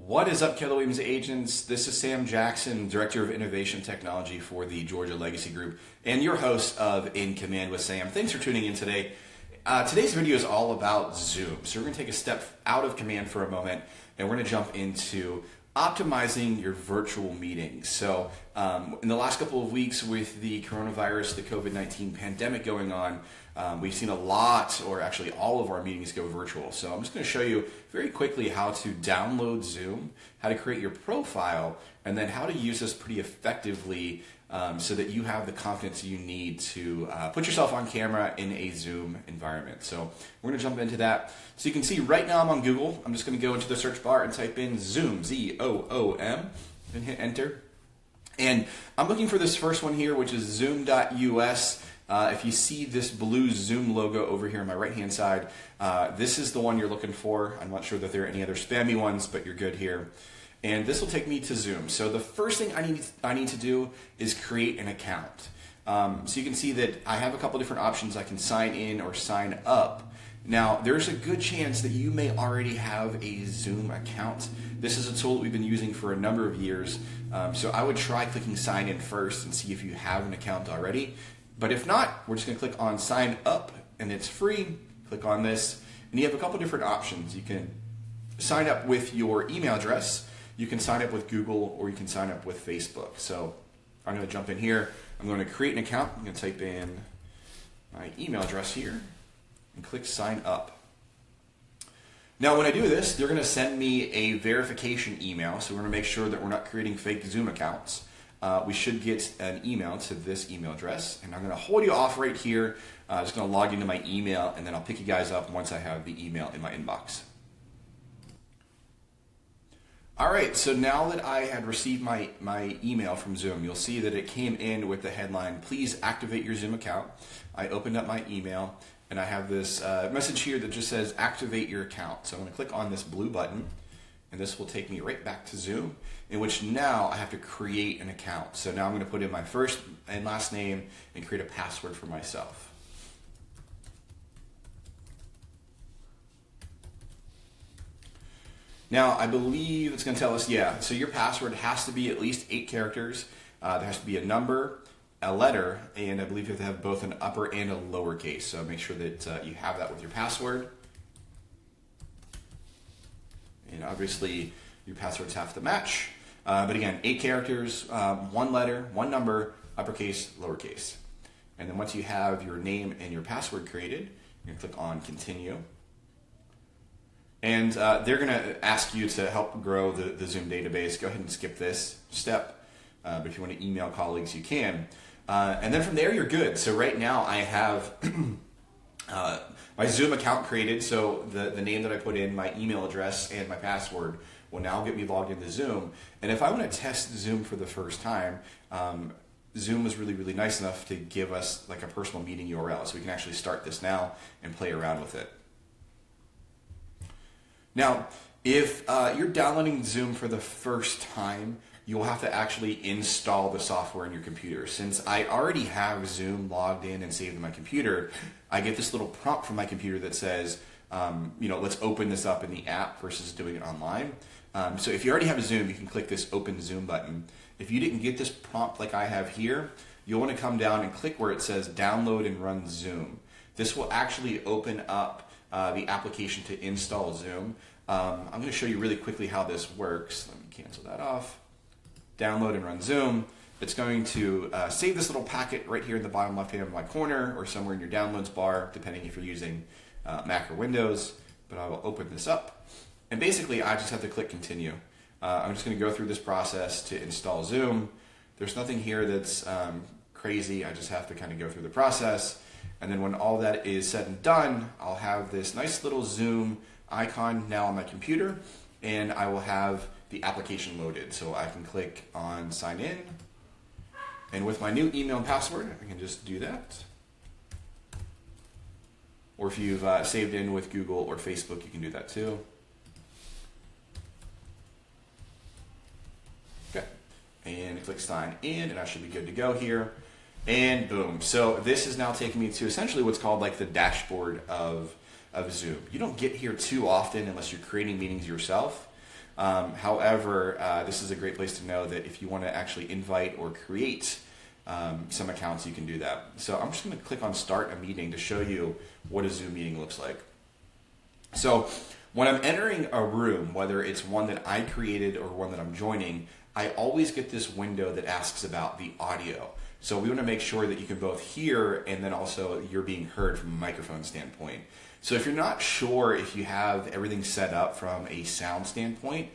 What is up, Keller Williams agents? This is Sam Jackson, Director of Innovation Technology for the Georgia Legacy Group, and your host of In Command with Sam. Thanks for tuning in today. Today's video is all about Zoom. So we're going to take a step out of Command for a moment, and we're going to jump into optimizing your virtual meetings. So in the last couple of weeks with the coronavirus, the COVID-19 pandemic going on, we've seen a lot, or actually all of our meetings go virtual. So I'm just going to show you very quickly how to download Zoom, how to create your profile, and then how to use this pretty effectively so that you have the confidence you need to put yourself on camera in a Zoom environment. So we're going to jump into that. So you can see right now I'm on Google. I'm just going to go into the search bar and type in Zoom, Z-O-O-M, and hit enter. And I'm looking for this first one here, which is zoom.us. If you see this blue Zoom logo over here on my right-hand side, this is the one you're looking for. I'm not sure that there are any other spammy ones, but you're good here. And this will take me to Zoom. So the first thing I need to do is create an account. So you can see that I have a couple different options. I can sign in or sign up. Now, there's a good chance that you may already have a Zoom account. This is a tool that we've been using for a number of years. So I would try clicking sign in first and see if you have an account already. But if not, we're just going to click on sign up, and it's free. Click on this, and you have a couple different options. You can sign up with your email address. You can sign up with Google, or you can sign up with Facebook. So I'm going to jump in here. I'm going to create an account. I'm going to type in my email address here and click sign up. Now when I do this, they're going to send me a verification email. So we're going to make sure that we're not creating fake Zoom accounts. We should get an email to this email address. And I'm going to hold you off right here. I'm just going to log into my email, and then I'll pick you guys up once I have the email in my inbox. All right, so now that I had received my email from Zoom, you'll see that it came in with the headline, please activate your Zoom account. I opened up my email, and I have this message here that just says activate your account. So I'm going to click on this blue button, and this will take me right back to Zoom, in which now I have to create an account. So now I'm going to put in my first and last name and create a password for myself. Now, I believe it's going to tell us, so your password has to be at least 8 characters. There has to be a number, a letter, and I believe you have to have both an upper and a lowercase. So make sure that you have that with your password. And obviously, your passwords have to match. But again, 8 characters, 1 letter, 1 number, uppercase, lowercase. And then once you have your name and your password created, you can click on continue. And they're going to ask you to help grow the Zoom database. Go ahead and skip this step. But if you want to email colleagues, you can. And then from there, you're good. So right now, I have my Zoom account created. So the name that I put in, my email address, and my password will now get me logged into Zoom. And if I want to test Zoom for the first time, Zoom was really, really nice enough to give us like a personal meeting URL. So we can actually start this now and play around with it. Now, if you're downloading Zoom for the first time, you'll have to actually install the software in your computer. Since I already have Zoom logged in and saved in my computer, I get this little prompt from my computer that says, let's open this up in the app versus doing it online. So if you already have a Zoom, you can click this Open Zoom button. If you didn't get this prompt like I have here, you'll want to come down and click where it says Download and Run Zoom. This will actually open up the application to install Zoom. I'm going to show you really quickly how this works. Let me cancel that off. Download and run Zoom. It's going to save this little packet right here in the bottom left-hand corner or somewhere in your downloads bar, depending if you're using Mac or Windows. But I will open this up. And basically, I just have to click continue. I'm just going to go through this process to install Zoom. There's nothing here that's crazy. I just have to kind of go through the process. And then when all that is said and done, I'll have this nice little Zoom icon now on my computer, and I will have the application loaded. So I can click on sign in, and with my new email and password, I can just do that. Or if you've saved in with Google or Facebook, you can do that too. Okay, and click sign in, and I should be good to go here. And boom. So this is now taking me to essentially what's called like the dashboard of Zoom. You don't get here too often unless you're creating meetings yourself. However, this is a great place to know that if you want to actually invite or create some accounts, you can do that. So I'm just going to click on Start a Meeting to show you what a Zoom meeting looks like. So when I'm entering a room, whether it's one that I created or one that I'm joining, I always get this window that asks about the audio. So we want to make sure that you can both hear and then also you're being heard from a microphone standpoint. So if you're not sure if you have everything set up from a sound standpoint,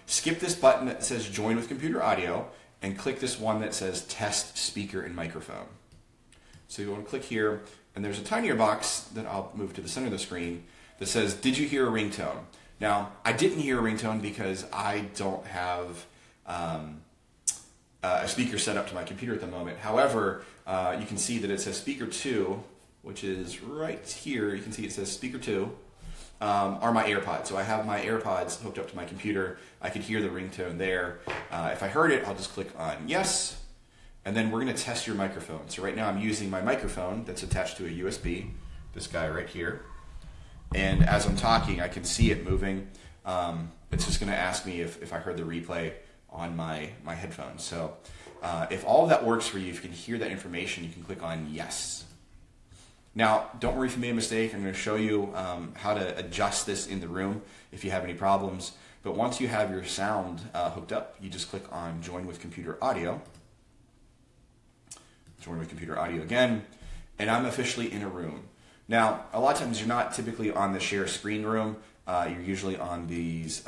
skip this button that says Join with Computer Audio and click this one that says Test Speaker and Microphone. So you want to click here, and there's a tinier box that I'll move to the center of the screen that says, did you hear a ringtone? Now, I didn't hear a ringtone because I don't have a speaker set up to my computer at the moment. However, you can see that it says Speaker 2, which is right here. You can see it says Speaker 2, are my AirPods. So I have my AirPods hooked up to my computer. I could hear the ringtone there. If I heard it, I'll just click on Yes, and then we're going to test your microphone. So right now I'm using my microphone that's attached to a USB, this guy right here. And as I'm talking, I can see it moving. It's just going to ask me if I heard the replay on my headphones. So if all of that works for you, if you can hear that information, you can click on Yes. Now, don't worry if you made a mistake. I'm going to show you how to adjust this in the room if you have any problems. But once you have your sound hooked up, you just click on Join with Computer Audio. Join with Computer Audio again. And I'm officially in a room. Now, a lot of times you're not typically on the share screen room. You're usually on these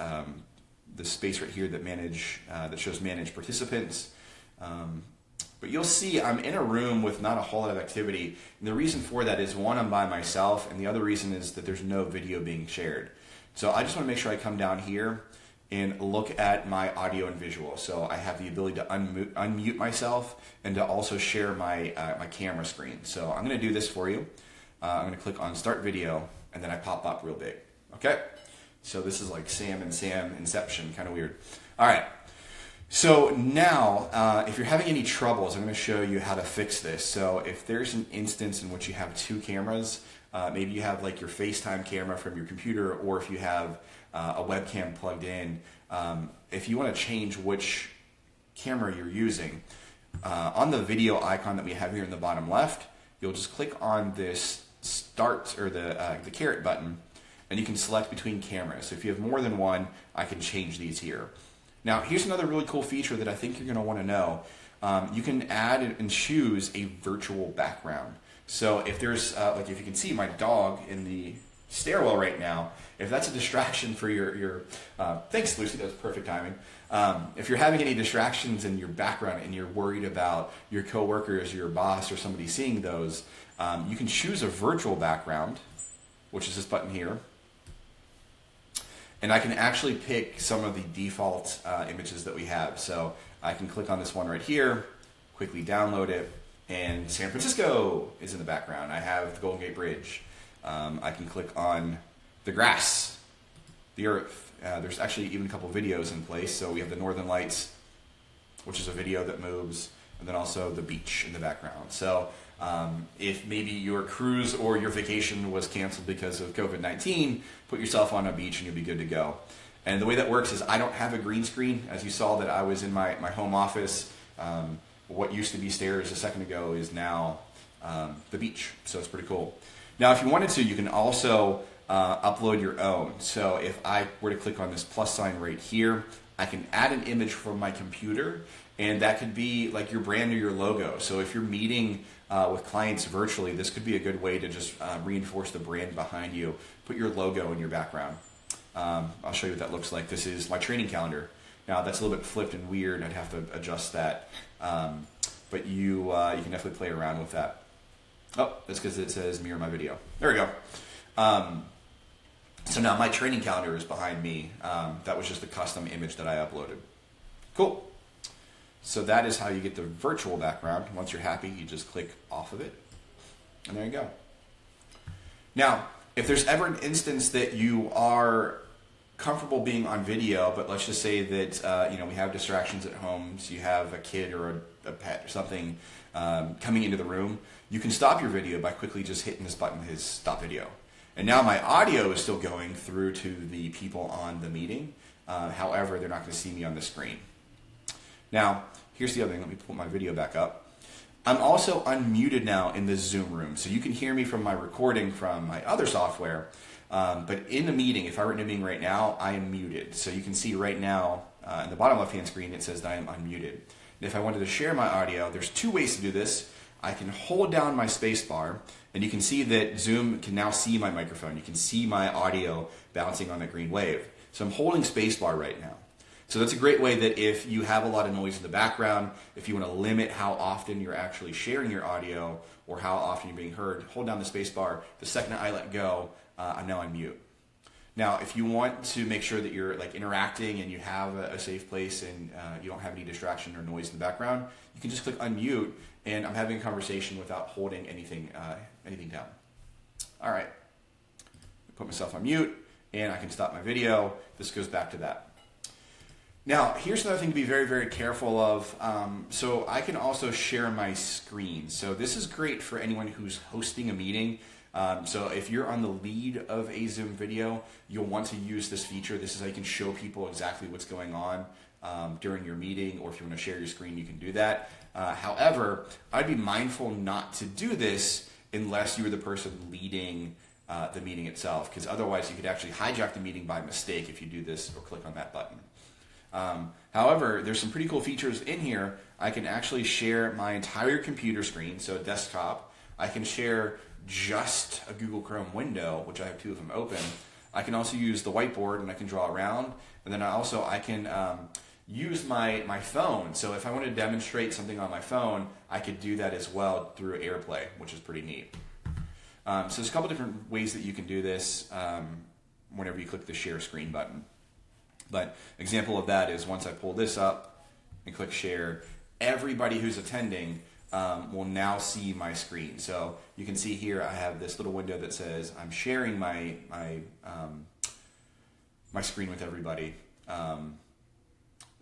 the space right here that shows manage participants. But you'll see I'm in a room with not a whole lot of activity. And the reason for that is, one, I'm by myself, and the other reason is that there's no video being shared. So I just want to make sure I come down here and look at my audio and visual. So I have the ability to unmute myself and to also share my camera screen. So I'm going to do this for you. I'm going to click on Start Video, and then I pop up real big. Okay? So this is like Sam and Sam Inception, kind of weird. All right. So now, if you're having any troubles, I'm going to show you how to fix this. So if there's an instance in which you have two cameras, maybe you have like your FaceTime camera from your computer, or if you have a webcam plugged in, if you want to change which camera you're using, on the video icon that we have here in the bottom left, you'll just click on this Start, or the caret button, and you can select between cameras. So if you have more than one, I can change these here. Now, here's another really cool feature that I think you're going to want to know. You can add and choose a virtual background. So if there's, like if you can see my dog in the stairwell right now, if that's a distraction for your thanks, Lucy, that was perfect timing. If you're having any distractions in your background and you're worried about your coworkers, your boss, or somebody seeing those, you can choose a virtual background, which is this button here. And I can actually pick some of the default images that we have. So I can click on this one right here, quickly download it, and San Francisco is in the background. I have the Golden Gate Bridge. I can click on the grass, the earth. There's actually even a couple videos in place. So we have the Northern Lights, which is a video that moves, and then also the beach in the background. So if maybe your cruise or your vacation was canceled because of COVID-19, put yourself on a beach and you'll be good to go. And the way that works is I don't have a green screen. As you saw that I was in my home office. What used to be stairs a second ago is now the beach. So it's pretty cool. Now, if you wanted to, you can also upload your own. So if I were to click on this plus sign right here, I can add an image from my computer, and that could be like your brand or your logo. So if you're meeting with clients virtually, this could be a good way to just reinforce the brand behind you. Put your logo in your background. I'll show you what that looks like. This is my training calendar. Now that's a little bit flipped and weird. I'd have to adjust that. But you can definitely play around with that. Oh, that's because it says mirror my video. There we go. So now my training calendar is behind me. That was just a custom image that I uploaded. Cool. So that is how you get the virtual background. Once you're happy, you just click off of it. And there you go. Now, if there's ever an instance that you are comfortable being on video, but let's just say that we have distractions at home, so you have a kid or a pet or something coming into the room, you can stop your video by quickly just hitting this button, his stop video. And now my audio is still going through to the people on the meeting, However, they're not going to see me on the screen. Now, here's the other thing. Let me put my video back up. I'm also unmuted now in the Zoom room, so you can hear me from my recording from my other software. But in the meeting, if I were in a meeting right now, I am muted. So you can see right now in the bottom left-hand screen, it says that I am unmuted. And if I wanted to share my audio, there's two ways to do this. I can hold down my space bar, and you can see that Zoom can now see my microphone. You can see my audio bouncing on the green wave. So I'm holding space bar right now. So that's a great way that if you have a lot of noise in the background, if you want to limit how often you're actually sharing your audio or how often you're being heard, hold down the space bar. The second I let go, I'm now on mute. Now, if you want to make sure that you're like interacting and you have a safe place and you don't have any distraction or noise in the background, you can just click unmute, and I'm having a conversation without holding anything down. All right, put myself on mute, and I can stop my video. This goes back to that. Now, here's another thing to be very, very careful of. So I can also share my screen. So this is great for anyone who's hosting a meeting. So if you're on the lead of a Zoom video, you'll want to use this feature. This is how you can show people exactly what's going on during your meeting, or if you want to share your screen, you can do that. However, I'd be mindful not to do this unless you were the person leading the meeting itself, because otherwise you could actually hijack the meeting by mistake if you do this or click on that button. However, there's some pretty cool features in here. I can actually share my entire computer screen, so a desktop. I can share just a Google Chrome window, which I have two of them open. I can also use the whiteboard, and I can draw around. And then I can use my phone. So if I want to demonstrate something on my phone, I could do that as well through AirPlay, which is pretty neat. So there's a couple different ways that you can do this whenever you click the share screen button. But example of that is once I pull this up and click share, everybody who's attending will now see my screen. So you can see here I have this little window that says I'm sharing my screen with everybody.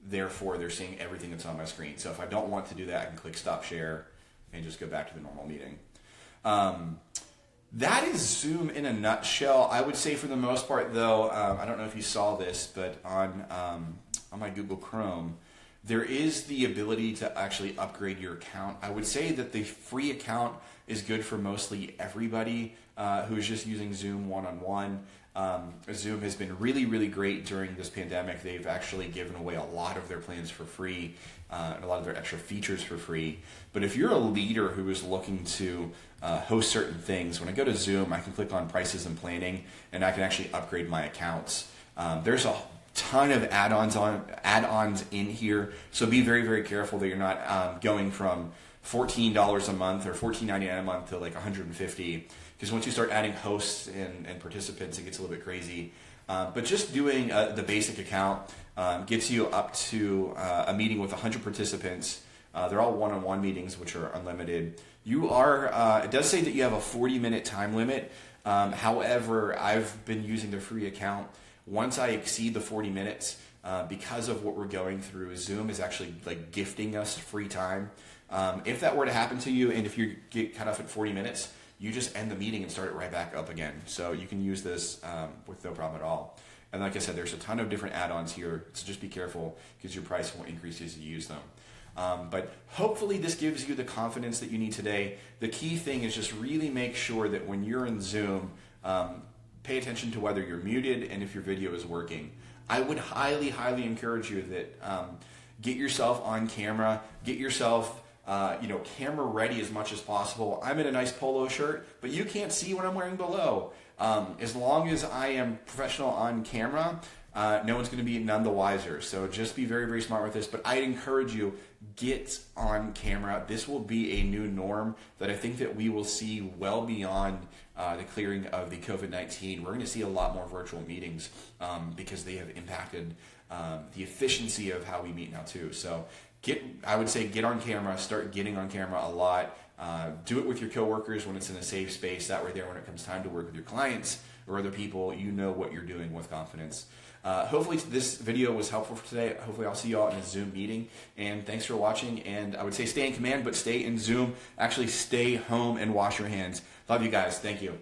Therefore, they're seeing everything that's on my screen. So if I don't want to do that, I can click stop share and just go back to the normal meeting. That is Zoom in a nutshell. I would say for the most part, though, I don't know if you saw this, but on my Google Chrome, there is the ability to actually upgrade your account. I would say that the free account is good for mostly everybody who's just using Zoom one-on-one. Zoom has been really, really great during this pandemic. They've actually given away a lot of their plans for free and a lot of their extra features for free. But if you're a leader who is looking to host certain things, when I go to Zoom, I can click on prices and planning, and I can actually upgrade my accounts. There's a ton of add-ons in here, so be very, very careful that you're not going from $14 a month or $14.99 a month to like $150, because once you start adding hosts and participants, it gets a little bit crazy. But just doing the basic account gets you up to a meeting with 100 participants. They're all one-on-one meetings, which are unlimited. It does say that you have a 40-minute time limit. However, I've been using the free account. Once I exceed the 40 minutes, because of what we're going through, Zoom is actually like gifting us free time. If that were to happen to you, and if you get cut off at 40 minutes, you just end the meeting and start it right back up again. So you can use this with no problem at all. And like I said, there's a ton of different add-ons here, so just be careful because your price will increase as you use them. But hopefully this gives you the confidence that you need today. The key thing is just really make sure that when you're in Zoom, pay attention to whether you're muted and if your video is working. I would highly, highly encourage you that get yourself on camera, get yourself camera ready as much as possible. I'm in a nice polo shirt, but you can't see what I'm wearing below. As long as I am professional on camera, no one's going to be none the wiser. So just be very, very smart with this. But I'd encourage you, get on camera. This will be a new norm that I think that we will see well beyond the clearing of the COVID-19. We're going to see a lot more virtual meetings because they have impacted the efficiency of how we meet now too. So I would say get on camera, start getting on camera a lot. Do it with your coworkers when it's in a safe space. That way there, when it comes time to work with your clients or other people, you know what you're doing with confidence. Hopefully this video was helpful for today. Hopefully I'll see you all in a Zoom meeting. And thanks for watching. And I would say stay in command, but stay in Zoom. Actually stay home and wash your hands. Love you guys. Thank you.